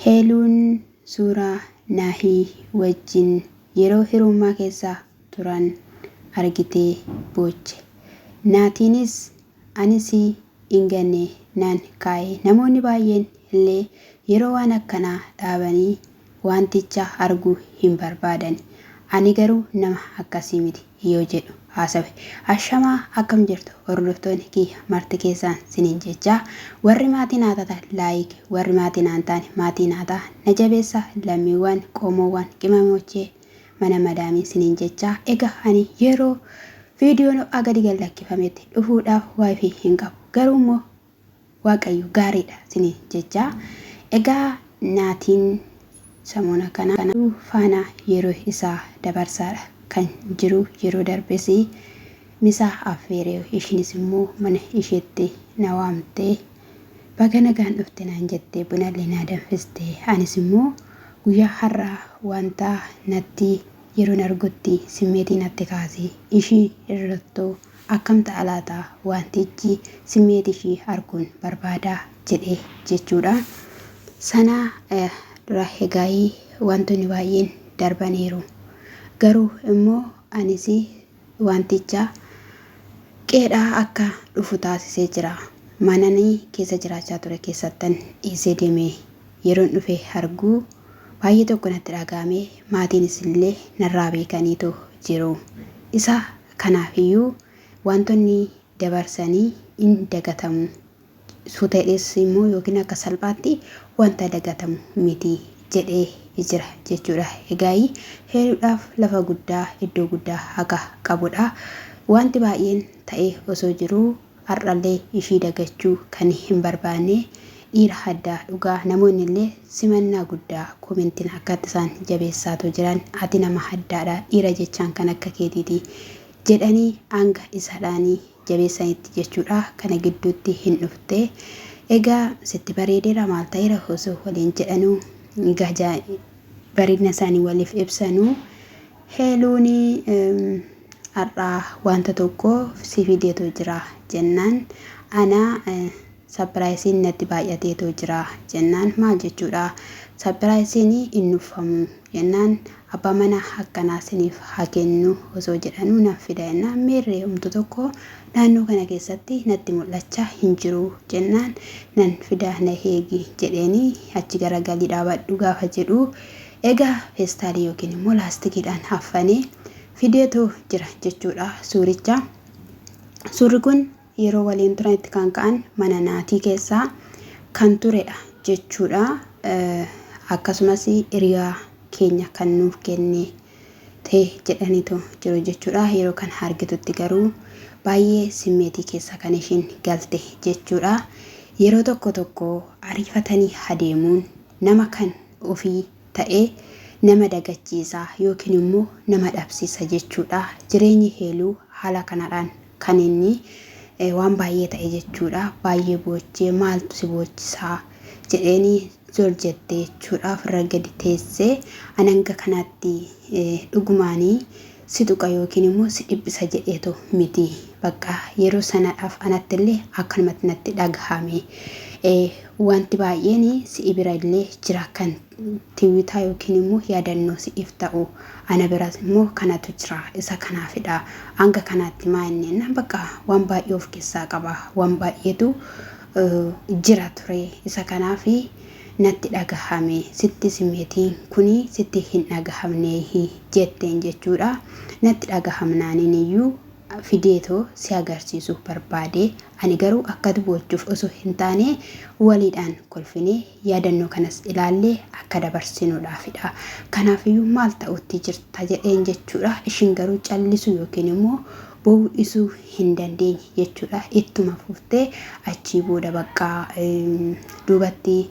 Heeluun suuraa Naahii wajjin yeroo hirummaa keessa turan argitee booche. Naatiinis anis hin ganne naan kaa'e. Namoonni baay'een illee yeroo waan akkanaa dhaabanii wanticha arguu hin barbaadan. Ani garuu nama akkasii miti yoo jedhu haasawe. Ashamaa akkam jirtu hordoftoonni kiyya marti keessaan siniin jechaa. Warri maatii naatata laayik, warri maatii naan taane maatii naataa na jabeessa lammiiwwan qoomoowwan qimamochee mana madaamii siniin jechaa. Egaa ani yeroo viidiyoon agadi gallakkifametti dhufuudhaaf waayifii hin qabu. Garuu immoo waaqayyo gaariidha siniin jechaa. Egaa naatiin samoona kana faana yeroo isaa dabarsaadha kan jiru. Yeroo darbesi misaa affeeree ishinis immoo mana isheetti na waamtee baga nagaan dhufte naan jettee bunallee na danfistee. Anis immoo guyyaa har'aa wanta natti yeroon argutti simmeetii natti kaasee ishii irrattoo akkam ta'a laata wantichi simmeetii ishii arguun barbaadaa jedhee jechuudha. Sana dura egaayii wantoonni baay'een darbaniiru. Garuu immoo anis wanticha qeedhaa akka dhufu taasisee jira. Mananii keessa jiraachaa ture keessattan dhiisee deemee yeroon dhufee arguu baay'ee tokko natti dhagahame. Maatiinis illee narraa beekaniitu jiru. Isa kanaafiyyuu wantoonni dabarsanii hin dagatamu. Suuteedhes immoo yookiin akka salphaatti wanta dagatamu miti jedhee jira jechuudha. Egaayii heeluudhaaf lafa guddaa iddoo guddaa akka qabudha. Wanti baay'een ta'ee osoo jiruu har'allee ishii dagachuu kan hin barbaanne dhiira addaa dhugaa. Namoonni illee simannaa guddaa komentiin akka isaan jabeessaatu jiran ati nama addaadha dhiira jechaan kan akka keetiiti jedhanii hanga isaadhaanii jabeessanitti jechuudha. Kana gidduutti hin dhufte. Egaa sitti bareedeera maal ta'eera osoo waliin jedhanuu egaa bareedina isaanii waliif ibsanuu. Heeluuni har'aa wanta tokko si fideetu jira jennaan ana sapiraayisiin natti baay'ateetu jira jennaan maal jechuudha. Sapiraayisiin hin dhuffamu jennaan abbaa mana akkanaa siniif haa kennu osoo jedhanuu nan fida jennaan. Meerree humtu tokko naannoo kana keessatti natti mul'achaa hin jiru jennaan nan fida na eegi jedheeni achi garagalii dhaabadhu gaafa jedhu. Egaa feestaalii yookiin immoo laastikiidhaan haffanee fideetu jira jechuudha suuricha. Suurri kun yeroo waliin turanitti kan ka'an mana naatii keessaa kan turedha jechuudha. Akkasumas hiriyaa keenya kan nuuf kenne ta'e jedhaniitu jiru jechuudha. Yeroo kan argitutti garuu baay'ee simmeetii keessa kan ishiin galte jechuudha. Yeroo tokko tokko ariifatanii adeemuun nama kan ofii ta'ee nama dagachiisa yookiin immoo nama dhabsiisa jechuudha. Jireenyi heeluu haala kanadhaan kan inni waan baay'ee ta'e jechuudha. Baay'ee boochee maaltu si boochisaa jedheeni zol jettee jechuudha. Ofirra gadi teessee ananga kanaatti dhugumaanii si tuqa yookiin immoo si dhibbisa jedheetu miti. Bakka yeroo sanadhaaf anatti illee akkanumatti natti dhagahame. Wanti baay'een si bira illee jira kan tiwiitaa yookiin immoo yaadannoo siif ta'u ana biras immoo kanatu jira isa kanaafidha. Hanga kanaatti maa'inni bakka waan baay'ee of keessaa qaba. Waan baay'eetu jira ture isa kanaafi natti dhagahame. Sitti simmeetiin kuni sitti hin dhagahamne jetteen jechuudha. Natti dhagahamnaaniin iyyuu fideetoo si agarsiisuu barbaade. Ani garuu akka dubboochuuf osoo hin taane waliidhaan kolfinee yaadannoo kanas ilaallee akka dabarsinuudhaafidha. Kanaafiyyuu maal ta'utti jirta jedheen jechuudha. Ishiin garuu callisuu yookiin immoo boo'isuu hin dandeenye jechuudha. Ittuma fuftee achii booda bakka duubatti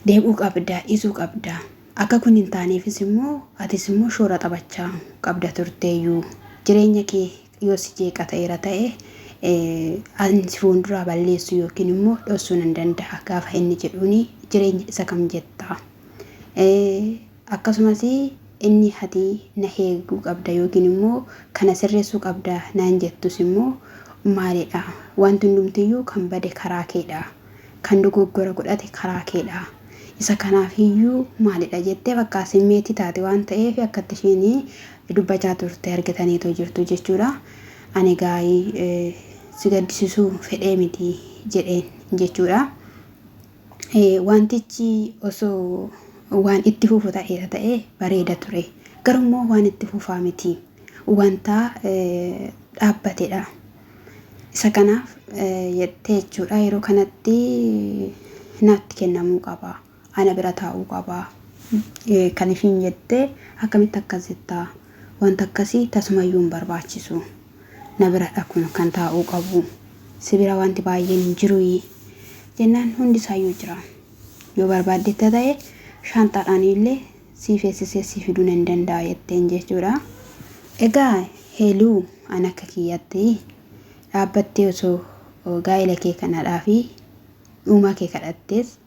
deebi'uu qabda, dhiisuu qabda. Akka kun hin taaneefis immoo atis immoo shoora taphachaa qabda turteeyyuu. Jireenya kee yoo si jeeqa ta'eera ta'e ani fuulduraa balleessu yookiin immoo dhoksuu nan danda'a gaafa inni jedhuuni jireenya isa kam jetta. Akkasumas inni ati na eeguu qabda yookiin immoo kana sirreessuu qabda naan jettus immoo maalidha. Wanti hundumtiyyuu kan bade karaa keedha. Kan dogoggora godhate karaa keedha. isa kanaaf iyyuu maalidha jettee bakka simmeetii taate waan ta'eef akkatti isheen dubbachaa turte argataniitoo jirtu jechuudha. Ani gaa'ii si gaddisiisuu fedhee miti jedheen jechuudha. Wantichi osoo waan itti fufu ta'ee bareeda ture. Garuu waan itti fufaa miti. Wanta dhaabbatedha. Isa kanaaf jettee jechuudha yeroo kanatti natti kennamuu qaba. Ana bira taa'uu qaba. Kan ishiin jettee akkamitti akkas jettaa? Wanta akkasii tasumayyuu hin barbaachisu. Na bira kun kan taa'uu qabu. Si bira wanti baay'een hin jiru jennaan hundi isaayyuu jira. Yoo barbaaddetta ta'e shaantaadhaan illee si feesisee si fiduu hin danda'a jetteen jechuudha. Egaa heeluu an akka kiyyaatti dhaabbattee osoo gaa'ela kee kanadhaa fi uumaa kee kadhattees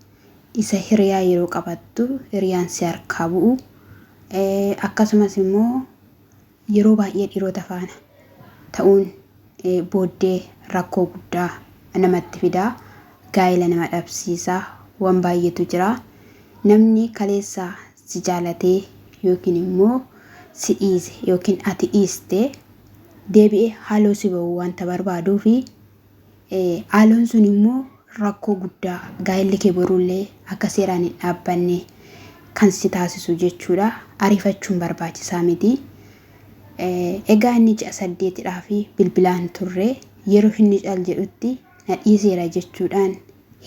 isa hiriyaa yeroo qabattu hiriyaan si harkaa bu'u. Akkasumas immoo yeroo baay'ee dhiirota faana ta'uun booddee rakkoo guddaa namatti fidaa. Gaa'ela nama dhabsiisaa waan baay'eetu jira. Namni kaleessaa si jaalatee yookiin immoo si dhiise yookiin ati dhiiste deebi'ee haaloo si ba'u wanta barbaaduu fi haaloon sun immoo rakkoo guddaa gaa'elli kee borullee akka seeraan hin dhaabbanne kan si taasisu jechuudha. Ariifachuun barbaachisaa miti. Egaa inni ji'a 8dhaa fi bilbilaan turre yeroo inni caal jedhutti na dhiiseera jechuudhaan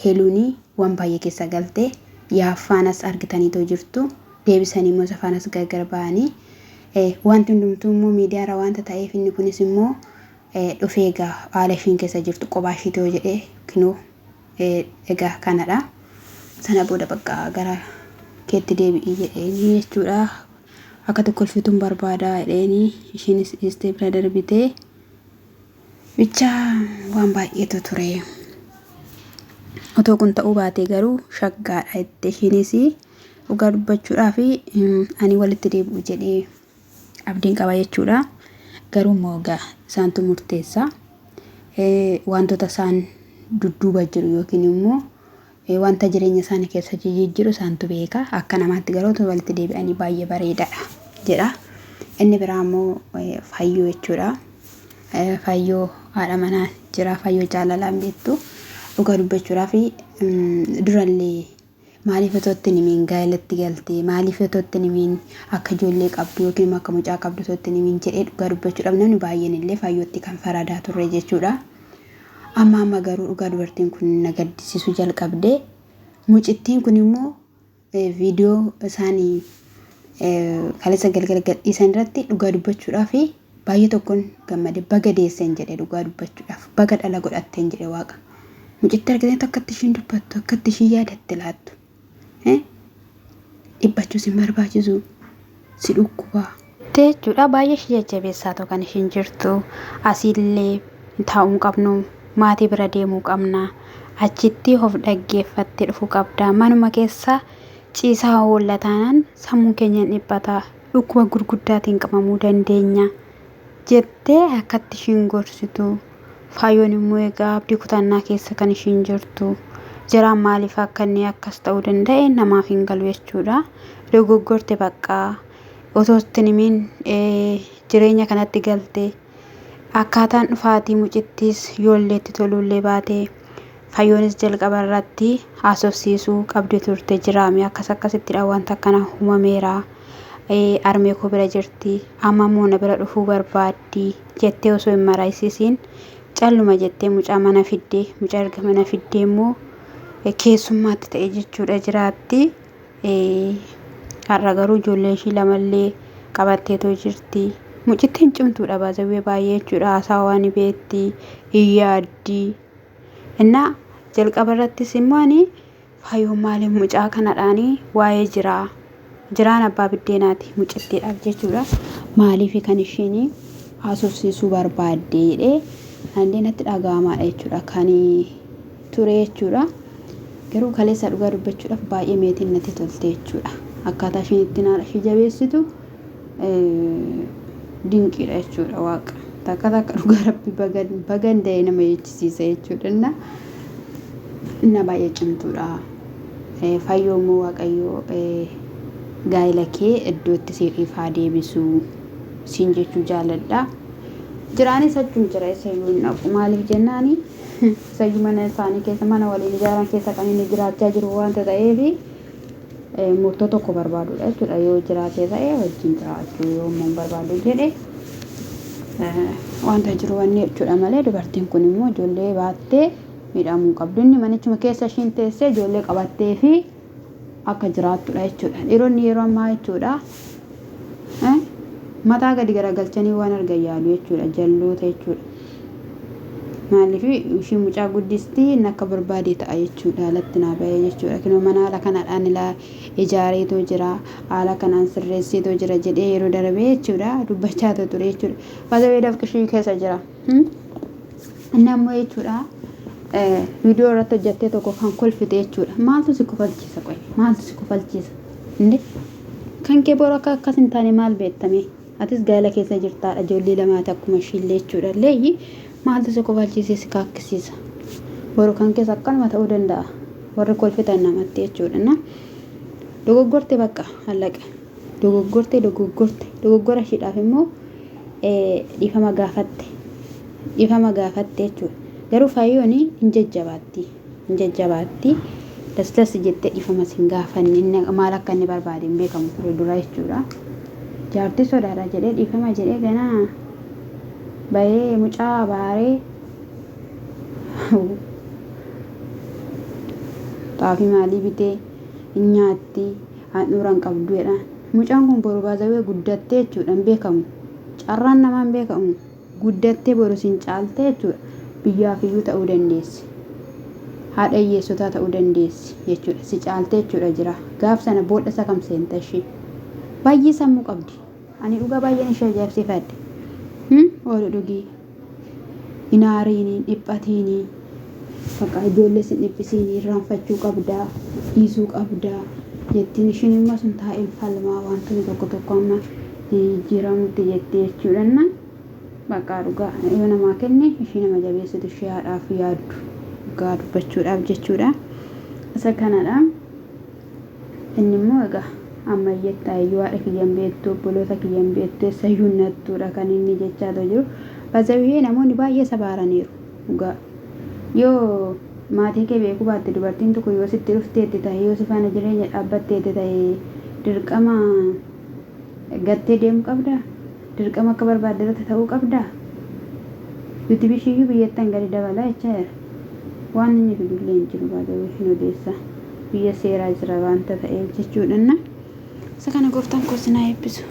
heeluuni waan baay'ee keessa galte yaaffaanas argitaniitoo jirtu. Deebisanii immoo safaanas gargar ba'anii wanti hundumtuu immoo miidiyaarra wanta ta'eef inni kunis immoo dhufee egaa haala ishiin keessa jirtu qophaa ishiitoo jedhee kinoo egaa kanadha. Sana booda bakka gara keetti deebi'ii jedheeni jechuudha. Akka tokkolfituun barbaadaa jedheeni ishiinis dhiistee bira darbitee bicha waan baay'eetu ture. Otoo kun ta'uu baatee garuu shaggaadha jettee ishiinis dhugaa dubbachuudhaa fi ani walitti deebi'u jedhee abdiin qaba jechuudha. Garuu immoo egaa isaantu murteessa. Wantoota isaan dudduuba jiru yookiin immoo wanta jireenya isaanii keessa jijjiiru isaantu beeka. Akka namaatti garuu otoo walitti deebi'anii baay'ee bareedaadha jedha. Inni biraa immoo Fayyoo jechuudha. Fayyoo haadha manaa jira. Fayyoo jaalalaan beektu. Dhugaa dubbachuudhaa fi durallee maaliif otootti nimiin gaa'elatti galtee maaliif otootti nimiin akka ijoollee qabdu yookiin akka mucaa qabdu otootti nimiin jedhee dhugaa dubbachuudhaaf namni baay'een illee Fayyootti kan faradaa turre jechuudha. Amma garuu dhugaa dubartiin kun na gaddisiisuu jalqabdee mucittiin kun immoo viidiyoo isaanii kaleessa galgala gadhiisan irratti dhugaa dubbachuudhaaf baay'ee tokkoon gammade baga deesseen jedhee dhugaa dubbachuudhaaf baga dhala godhatteen jedhee waaqa. Mucitti argatee akkatti ishiin dubbattu akkatti ishiin yaadatte laattu. Dhiphachuus hin barbaachisu si dhukkubaa. Jechuudha baay'ee ishee jajjabeessaa ta'u kan ishiin jirtu. Asiillee taa'uu qabnu maatii bira deemuu qabna. Achitti of dhaggeeffattee dhufuu qabda. Manuma keessa ciisaa oollataanaan sammuun keenya dhiphata. Dhukkuba gurguddaatiin qabamuu dandeenya jettee akkatti ishiin gorsitu. Fayyoon immoo egaa abdii kutannaa keessa kan ishiin jirtu. Jiraan maaliif akka inni akkas ta'uu danda'e namaaf hin galu jechuudha. Dogoggorte bakka otoo itti nimiin jireenya kanatti galte akkaataan dhufaatii mucittiis yoolleetti tolullee baate Fayyoonis jalqaba irratti haasofsiisuu qabdi turte jiraame akkasittidha wanta akkana uumameera. Armee koo bira jirti amma immoo na bira dhufuu barbaaddi jettee osoo hin maraayisiisiin calluma jettee mucaa mana fiddee mucaa erga mana fiddee immoo keessummaatti ta'e jechuudha jiraatti. Har'a garuu ijoollee ishii lamallee qabatteetoo jirti. Mucittiin cimtuudha baay'ee baay'ee jechuudha. Haasawaa ni beekti iyyaaddi. Innaa jalqaba irrattis immoo ani Fayyoon maaliif mucaa kanadhaanii waa'ee jiraan abbaa biddeenaati mucittiidhaaf jechuudha. Maaliif kan ishiin haasofsiisuu barbaadde jedhee nandee natti dhaga'amaadha jechuudha kan ture jechuudha. Garuu kaleessa dhugaa dubbachuudhaaf baay'ee meetiin natti tolte jechuudha. Akkaataa ishiin itti naadha ishee jabeessitu dinqiidha jechuudha waaqa. Takka dhugaa rabbi baganda'ee nama jechisiisa jechuudha. Inna baay'ee cimtuudha. fayyoomoo waaqayyoo gaa'ela kee iddootti siif haa deebisu siin jechuu jaaladha. Jiraanis achuun jira isayyuu hin dhabu maaliif jennaani isayyuu mana isaanii keessa mana waliin ijaaran keessa kan inni jiraachaa jiru waanta ta'eefi murtoo tokko barbaadudha jechuudha. Yoo jiraatee ta'e wajjin jiraachuu yoo immoo barbaadu jedhe wanta jiru wanni jechuudha malee dubartiin kun immoo ijoollee baattee miidhamuu qabdu. Inni manichuma keessa ishiin teessee ijoollee qabattee fi akka jiraattudha jechuudha. Dhiironni yeroo ammaa jechuudha mataa gadi garagalchanii waan argan yaadu jechuudha jalloota jechuudha. Maaliif ishii mucaa guddistii inni akka barbaade ta'a jechuudha alatti naa bahee jechuudha. Kinoo mana haala kanaadhaan ilaa ijaareetoo jira haala kanaan sirreessitoo jira jedhee yeroo darbee jechuudha dubbachaa ture jechuudha. Baasawee dafqishii keessa jira. Inni ammoo jechuudha viidiyoo irratti hojjettee tokko kan kolfite jechuudha. Maaltu si kofalchiisa qoy? Maaltu si kofalchiisa? Inde kan kee boru akka akkas hin taane maal beektame? Atis gaa'ela keessa jirtaadha ijoollee lamaati akkuma ishiillee jechuudha. Leeyyi maaltu si kofalchiisee si kaakkisiisa? Boru kan keessa akkanuma ta'uu danda'a. Warri kolfitan namatti jechuudha. Dogoggorte bakka hallaqa. Dogoggora ishiidhaaf immoo dhiifama gaafatte. Dhiifama gaafatte jechuudha. Garuu fayyoon hin jajjabaatti. Dasdas jettee dhiifama sin gaafanne maal akka inni barbaade hin beekamu ture dura jechuudha. Jaartii sodaadha jedhee dhiifama jedhee ganaa bahee mucaa baaree xaafii maalii bitee hin nyaatti handhuura hin qabdu jedhaan. Mucaan kun boru baasawee guddattee jechuudha hin beekamu. Carraan namaa hin beekamu. Guddattee boru sin caalte jechuudha. Biyyaaf iyyuu ta'uu dandeessi. Haadha hiyyeessotaa ta'uu dandeessi jechuudha. Si caalte jechuudha jira. Gaaf sana booda isa kam seenta ishee. Baay'ee sammuu qabdi. Ani dhugaa baay'een ishee ajaa'ibsiifadhe. Oolu dhugii. Inaariinii dhiphatiinii. Bakka ijoollee sin dhiphisiinii irraanfachuu qabdaa. Dhiisuu qabdaa. Jettiin ishiin immoo sun taa'ee falmaa wantoonni tokko amma jijjiiramutti jettee jechuudha. Bakka dhugaa yoo namaa kenne ishii nama jabeessitu ishee haadhaaf yaaddu. Dhugaa dubbachuudhaaf jechuudha. Isa kanadha. Inni immoo egaa ammayyeettaa iyyuu haadha kiyyan beektu obboloota kiyyan beektu eessayyuu nattuudha kan inni jechaa jiru. Baasawee namoonni baay'ee sabaaraniiru. Dhugaa yoo maatii kee beekuu baatte dubartiin tokko yoo sitti dhufteetti ta'e yoo si faana jireenya dhaabbatteetti ta'e dirqama gattee deemuu qabdaa? Dirqama akka barbaaddetti ta'uu qabdaa? Yuuti bishiyyuu biyyattan gadi dabalaa jecha waan inni fidullee hin jiru baasawee hin odeessa. Biyya seeraa jira waanta ta'eef jechuudha. Isa kana gooftaan koo sinaa eebbisu.